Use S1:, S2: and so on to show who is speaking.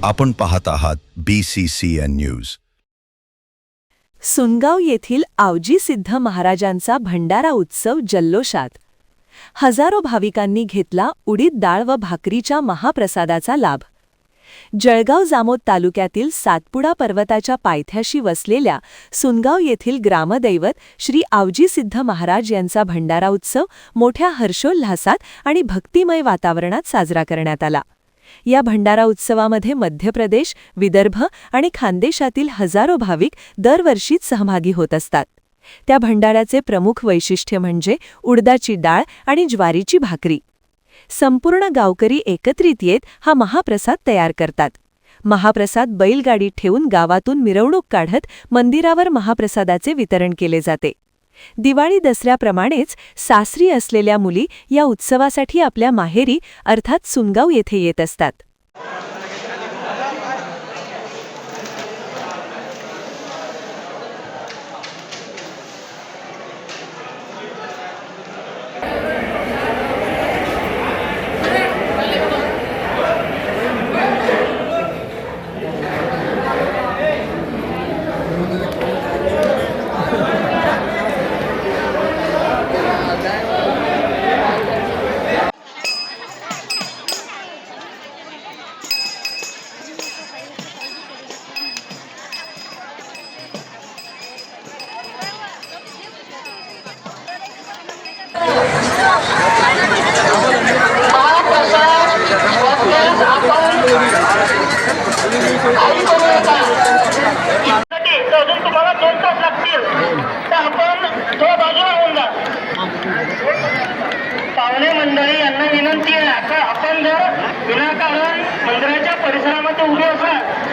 S1: आपण पाहत आहात BCCN न्यूज।
S2: सुनगाव येथील आवजी सिद्ध महाराजांचा भंडारा उत्सव जल्लोषात। हजारो भाविकांनी घेतला उडीद डाळ व भाकरीच्या महाप्रसादाचा लाभ। जळगाव जामोद तालुक्यातील सातपुडा पर्वताच्या पायथ्याशी वसलेल्या सुनगाव येथील ग्रामदैवत श्री आवजी सिद्ध महाराज यांचा भंडारा उत्सव मोठ्या हर्षोल्हासात आणि भक्तिमय वातावरणात साजरा करण्यात आला। या भंडारा उत्सवामध्ये मध्य प्रदेश, विदर्भ आणि खानदेशातील हजारो भाविक दरवर्षीच सहभागी होत असतात। त्या भंडाऱ्याचे प्रमुख वैशिष्ट्य म्हणजे उडदाची डाळ आणि ज्वारीची भाकरी। संपूर्ण गावकरी एकत्रित येत हा महाप्रसाद तयार करतात। महाप्रसाद बैलगाडीत ठेवून गावातून मिरवणूक काढत मंदिरावर महाप्रसादाचे वितरण केले जाते। दिवाळी दसऱ्याप्रमाणेच सासरी असलेल्या मुली या उत्सवासाठी आपल्या माहेरी अर्थात सुनगाव येथे येत असतात।
S3: अजून तुम्हाला 2 तास लागतील तर आपण थोडं बाजूला होऊन जा। पाहुणे मंडळी यांना विनंती आहे, आता आपण जर विनाकारण मंदिराच्या परिसरामध्ये उभे असाल